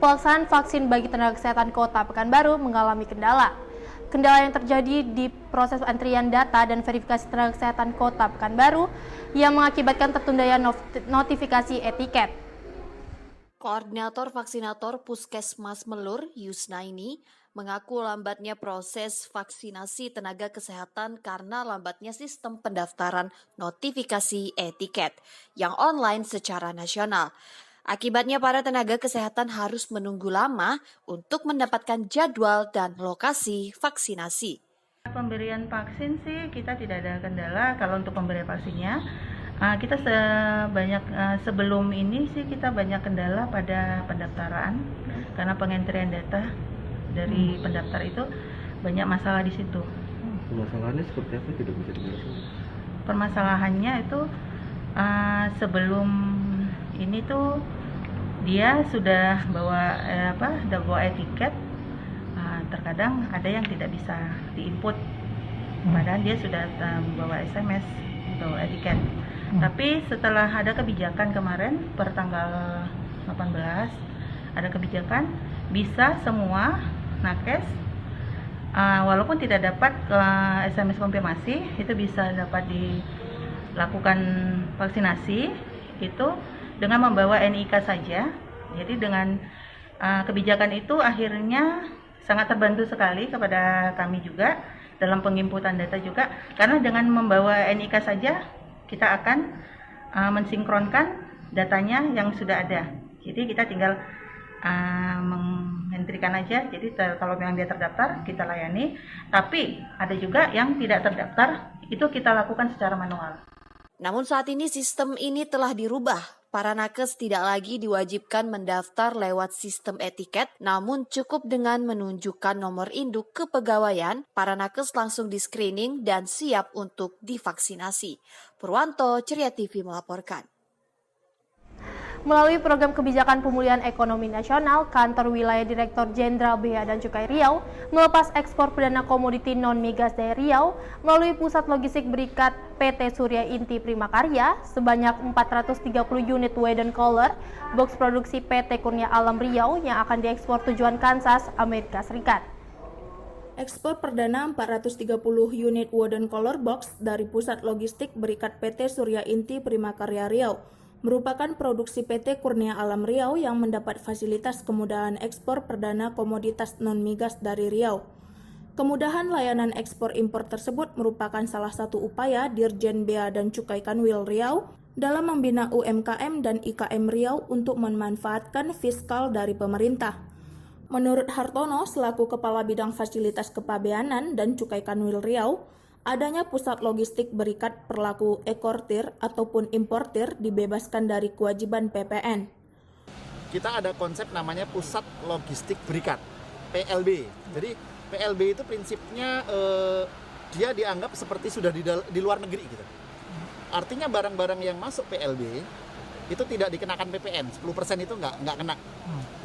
pelaksanaan vaksin bagi tenaga kesehatan Kota Pekanbaru mengalami kendala. Kendala yang terjadi di proses antrian data dan verifikasi tenaga kesehatan Kota Pekanbaru yang mengakibatkan tertundanya notifikasi etiket. Koordinator Vaksinator Puskesmas Melur, Yusnaini, mengaku lambatnya proses vaksinasi tenaga kesehatan karena lambatnya sistem pendaftaran notifikasi etiket yang online secara nasional. Akibatnya para tenaga kesehatan harus menunggu lama untuk mendapatkan jadwal dan lokasi vaksinasi. Pemberian vaksin sih kita tidak ada kendala kalau untuk pemberian vaksinnya. Kita sebelum ini sih kita banyak kendala pada pendaftaran karena pengentrian data dari pendaftar itu banyak masalah di situ. Permasalahannya seperti apa, tidak bisa dijelaskan? Permasalahannya itu sebelum ini tuh dia sudah bawa etiket, terkadang ada yang tidak bisa diinput, padahal dia sudah membawa SMS atau etiket. Tapi setelah ada kebijakan kemarin per tanggal 18 ada kebijakan bisa semua nakes walaupun tidak dapat SMS konfirmasi itu bisa dapat dilakukan vaksinasi itu dengan membawa NIK saja. Jadi dengan kebijakan itu akhirnya sangat terbantu sekali kepada kami juga dalam penginputan data juga, karena dengan membawa NIK saja kita akan mensinkronkan datanya yang sudah ada. Jadi kita tinggal mengentrikan aja. Jadi kalau memang dia terdaftar kita layani, tapi ada juga yang tidak terdaftar itu kita lakukan secara manual. Namun saat ini sistem ini telah dirubah. Para nakes tidak lagi diwajibkan mendaftar lewat sistem etiket, namun cukup dengan menunjukkan nomor induk kepegawaian, para nakes langsung di-screening dan siap untuk divaksinasi. Purwanto, Ceria TV melaporkan. Melalui program kebijakan pemulihan ekonomi nasional, Kantor Wilayah Direktur Jenderal Bea dan Cukai Riau melepas ekspor perdana komoditi non-migas dari Riau melalui Pusat Logistik Berikat PT Surya Inti Primakarya sebanyak 430 unit Wedding Collar box produksi PT Kurnia Alam Riau yang akan diekspor tujuan Kansas, Amerika Serikat. Ekspor perdana 430 unit Wooden Collar Box dari Pusat Logistik Berikat PT Surya Inti Primakarya Riau merupakan produksi PT Kurnia Alam Riau yang mendapat fasilitas kemudahan ekspor perdana komoditas non-migas dari Riau. Kemudahan layanan ekspor impor tersebut merupakan salah satu upaya Dirjen Bea dan Cukai Kanwil Riau dalam membina UMKM dan IKM Riau untuk memanfaatkan fiskal dari pemerintah. Menurut Hartono, selaku Kepala Bidang Fasilitas Kepabeanan dan Cukai Kanwil Riau, adanya pusat logistik berikat perlaku eksportir ataupun importir dibebaskan dari kewajiban PPN. Kita ada konsep namanya pusat logistik berikat, PLB. Jadi PLB itu prinsipnya dia dianggap seperti sudah di luar negeri gitu. Artinya barang-barang yang masuk PLB itu tidak dikenakan PPN, 10% itu nggak kena,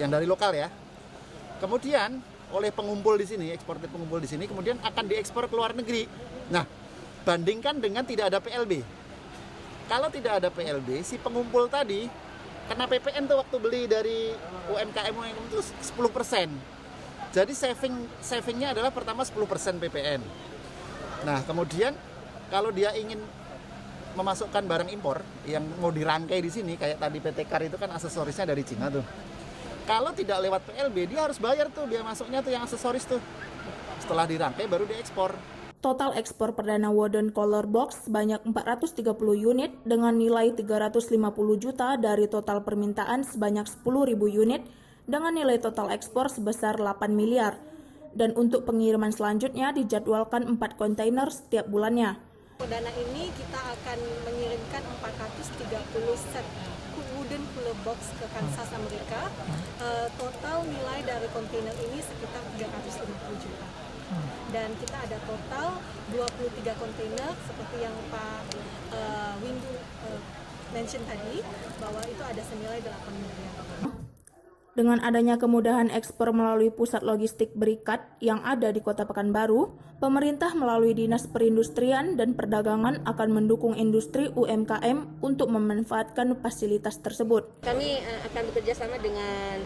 yang dari lokal ya. Kemudian oleh pengumpul di sini, eksportir pengumpul di sini, kemudian akan diekspor ke luar negeri. Nah, bandingkan dengan tidak ada PLB. Kalau tidak ada PLB, si pengumpul tadi kena PPN tuh waktu beli dari UMKM itu 10%. Jadi savingnya adalah pertama 10% PPN. Nah, kemudian kalau dia ingin memasukkan barang impor yang mau dirangkai di sini, kayak tadi PT Kar itu kan aksesorisnya dari Cina tuh. Kalau tidak lewat PLB, dia harus bayar tuh biaya masuknya tuh yang aksesoris tuh. Setelah dirangkai baru diekspor. Total ekspor perdana Wooden Collar Box sebanyak 430 unit dengan nilai 350 juta dari total permintaan sebanyak 10.000 unit dengan nilai total ekspor sebesar 8 miliar. Dan untuk pengiriman selanjutnya dijadwalkan 4 kontainer setiap bulannya. Perdana ini kita akan mengirimkan 430 set Wooden Collar Box ke Kansas, Amerika. Total nilai dari kontainer ini sekitar 350 juta. Dan kita ada total 23 kontainer seperti yang Pak Windu mention tadi, bahwa itu ada senilai 8 miliar. Dengan adanya kemudahan ekspor melalui pusat logistik Berikat yang ada di Kota Pekanbaru, pemerintah melalui Dinas Perindustrian dan Perdagangan akan mendukung industri UMKM untuk memanfaatkan fasilitas tersebut. Kami akan bekerja sama dengan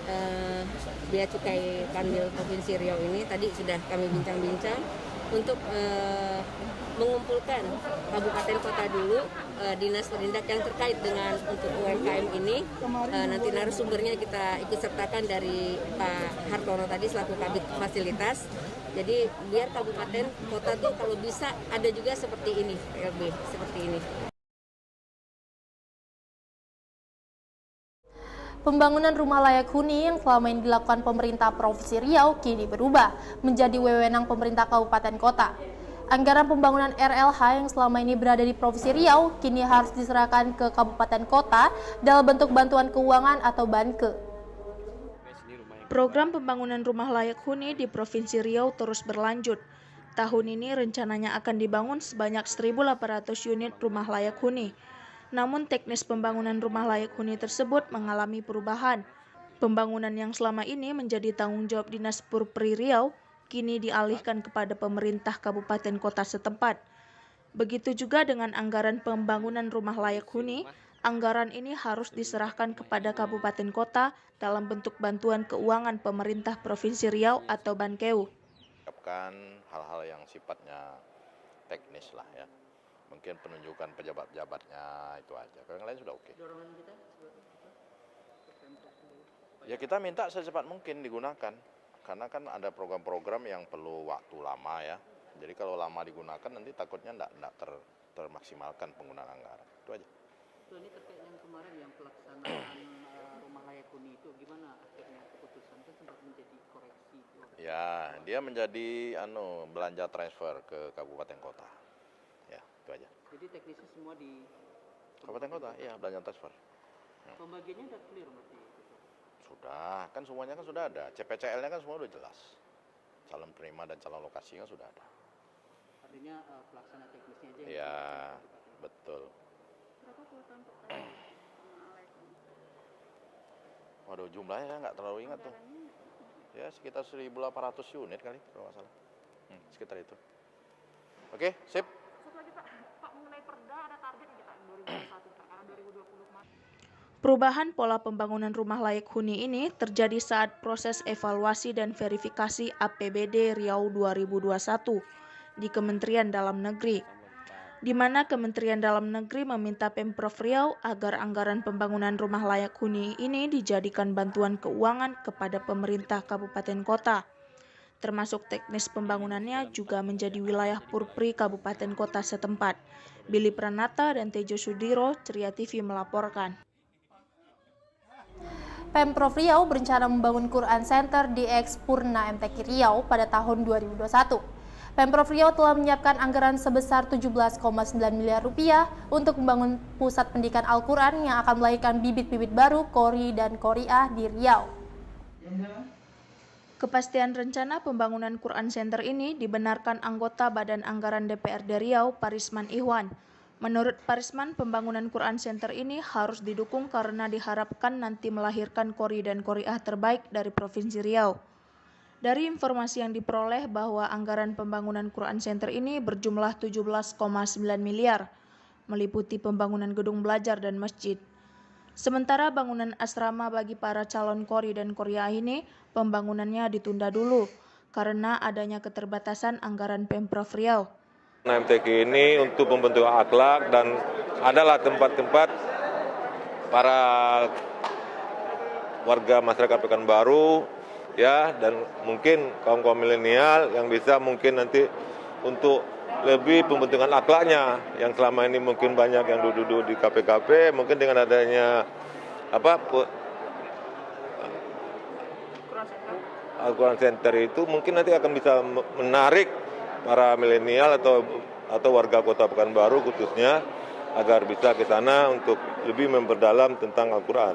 Bea Cukai Kanwil Provinsi Riau ini. Tadi sudah kami bincang-bincang untuk mengumpulkan kabupaten kota dulu, dinas perindak yang terkait dengan untuk UMKM ini. Nanti narasumbernya kita ikut sertakan dari Pak Hartono tadi selaku Kabid Fasilitas. Jadi biar kabupaten kota tuh kalau bisa ada juga seperti ini, PLB seperti ini. Pembangunan rumah layak huni yang selama ini dilakukan pemerintah Provinsi Riau kini berubah menjadi wewenang pemerintah kabupaten kota. Anggaran pembangunan RLH yang selama ini berada di Provinsi Riau kini harus diserahkan ke kabupaten kota dalam bentuk bantuan keuangan atau banke. Program pembangunan rumah layak huni di Provinsi Riau terus berlanjut. Tahun ini rencananya akan dibangun sebanyak 1.800 unit rumah layak huni. Namun teknis pembangunan rumah layak huni tersebut mengalami perubahan. Pembangunan yang selama ini menjadi tanggung jawab Dinas Purpri Riau kini dialihkan kepada pemerintah kabupaten kota setempat. Begitu juga dengan anggaran pembangunan rumah layak huni, anggaran ini harus diserahkan kepada kabupaten kota dalam bentuk bantuan keuangan pemerintah Provinsi Riau atau Bankeu. Hal-hal yang sifatnya teknis lah ya. Mungkin penunjukan pejabat-pejabatnya itu aja. Kalau yang lain sudah oke. Ya kita minta secepat mungkin digunakan. Karena kan ada program-program yang perlu waktu lama ya. Jadi kalau lama digunakan nanti takutnya tidak termaksimalkan penggunaan anggaran. Itu aja. Ini terkait yang kemarin yang pelaksanaan rumah layak huni itu gimana akhirnya keputusan itu sempat menjadi koreksi? Ya, dia menjadi belanja transfer ke kabupaten kota. Ya, itu aja. Jadi teknisnya semua di kabupaten kota, iya belanja transfer. Pembagiannya udah clear berarti? Sudah, kan semuanya kan sudah ada. CPCL-nya kan semua udah jelas. Calon penerima dan calon lokasi kan sudah ada. Artinya pelaksana teknisnya aja. Iya, betul. Berapa kuota untuk Waduh, jumlahnya saya nggak terlalu ingat tuh. Ya, sekitar 1.800 unit kali, kalau nggak salah. Sekitar itu. Oke, sip. Satu lagi Pak, mengenai perda ada target nggak Pak 2021 karena 2020 kemarin? Perubahan pola pembangunan rumah layak huni ini terjadi saat proses evaluasi dan verifikasi APBD Riau 2021 di Kementerian Dalam Negeri, di mana Kementerian Dalam Negeri meminta Pemprov Riau agar anggaran pembangunan rumah layak huni ini dijadikan bantuan keuangan kepada pemerintah kabupaten kota. Termasuk teknis pembangunannya juga menjadi wilayah Purpri kabupaten kota setempat. Billy Pranata dan Tejo Sudiro, Ceria TV melaporkan. Pemprov Riau berencana membangun Quran Center di Ekspurna MTQ Riau pada tahun 2021. Pemprov Riau telah menyiapkan anggaran sebesar 17,9 miliar rupiah untuk membangun pusat pendidikan Al-Quran yang akan melahirkan bibit-bibit baru Qori dan Qoriah di Riau. Kepastian rencana pembangunan Quran Center ini dibenarkan anggota Badan Anggaran DPRD Riau, Parisman Ihwan. Menurut Parisman, pembangunan Quran Center ini harus didukung karena diharapkan nanti melahirkan Qori dan Qoriah terbaik dari Provinsi Riau. Dari informasi yang diperoleh bahwa anggaran pembangunan Quran Center ini berjumlah 17,9 miliar, meliputi pembangunan gedung belajar dan masjid. Sementara bangunan asrama bagi para calon Qori dan Qoriah ini, pembangunannya ditunda dulu karena adanya keterbatasan anggaran Pemprov Riau. MTQ ini untuk pembentukan akhlak dan adalah tempat-tempat para warga masyarakat Pekanbaru ya, dan mungkin kaum-kaum milenial yang bisa mungkin nanti untuk lebih pembentukan akhlaknya yang selama ini mungkin banyak yang duduk di KPKP, mungkin dengan adanya Al-Quran Center itu mungkin nanti akan bisa menarik para milenial atau warga Kota Pekanbaru khususnya agar bisa ke sana untuk lebih memperdalam tentang Al-Quran.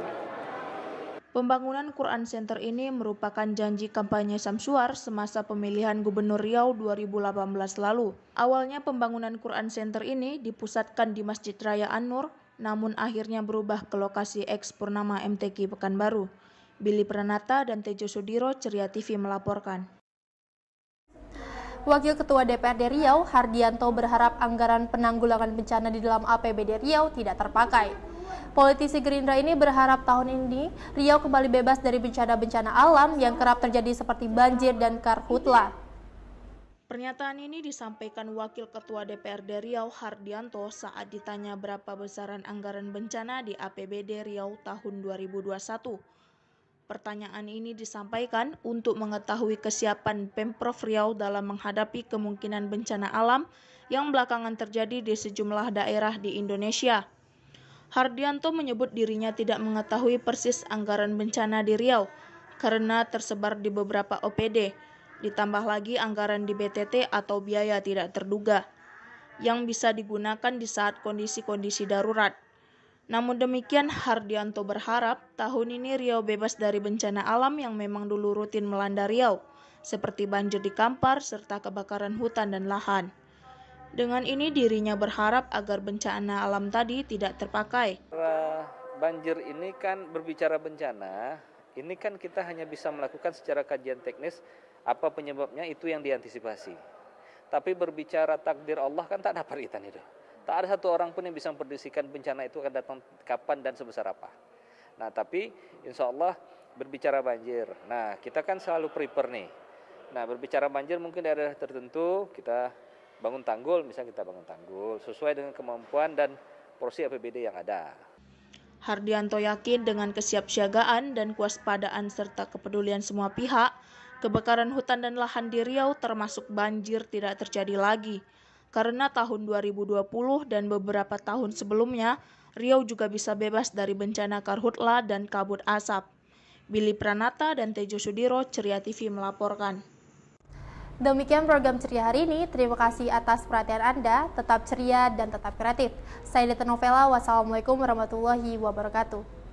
Pembangunan Quran Center ini merupakan janji kampanye Samsuar semasa pemilihan Gubernur Riau 2018 lalu. Awalnya pembangunan Quran Center ini dipusatkan di Masjid Raya An-Nur, namun akhirnya berubah ke lokasi Ekspurnama MTQ Pekanbaru. Billy Pranata dan Tejo Sudiro, Ceria TV melaporkan. Wakil Ketua DPRD Riau, Hardianto, berharap anggaran penanggulangan bencana di dalam APBD Riau tidak terpakai. Politisi Gerindra ini berharap tahun ini Riau kembali bebas dari bencana-bencana alam yang kerap terjadi seperti banjir dan karhutla. Pernyataan ini disampaikan Wakil Ketua DPRD Riau, Hardianto, saat ditanya berapa besaran anggaran bencana di APBD Riau tahun 2021. Pertanyaan ini disampaikan untuk mengetahui kesiapan Pemprov Riau dalam menghadapi kemungkinan bencana alam yang belakangan terjadi di sejumlah daerah di Indonesia. Hardianto menyebut dirinya tidak mengetahui persis anggaran bencana di Riau karena tersebar di beberapa OPD, ditambah lagi anggaran di BTT atau biaya tidak terduga, yang bisa digunakan di saat kondisi-kondisi darurat. Namun demikian, Hardianto berharap tahun ini Riau bebas dari bencana alam yang memang dulu rutin melanda Riau, seperti banjir di Kampar serta kebakaran hutan dan lahan. Dengan ini dirinya berharap agar bencana alam tadi tidak terpakai. Banjir ini kan berbicara bencana, ini kan kita hanya bisa melakukan secara kajian teknis apa penyebabnya itu yang diantisipasi. Tapi berbicara takdir Allah kan tak ada paritan itu. Tak ada satu orang pun yang bisa memprediksikan bencana itu akan datang kapan dan sebesar apa. Nah, tapi insya Allah berbicara banjir. Nah, kita kan selalu prepare nih. Nah, berbicara banjir mungkin di daerah tertentu kita bangun tanggul, misalnya kita bangun tanggul sesuai dengan kemampuan dan porsi APBD yang ada. Hardianto yakin dengan kesiapsiagaan dan kewaspadaan serta kepedulian semua pihak, kebakaran hutan dan lahan di Riau termasuk banjir tidak terjadi lagi. Karena tahun 2020 dan beberapa tahun sebelumnya, Riau juga bisa bebas dari bencana karhutla dan kabut asap. Billy Pranata dan Tejo Sudiro, Ceria TV melaporkan. Demikian program Ceria hari ini. Terima kasih atas perhatian Anda. Tetap ceria dan tetap kreatif. Saya Deta Novela. Wassalamualaikum warahmatullahi wabarakatuh.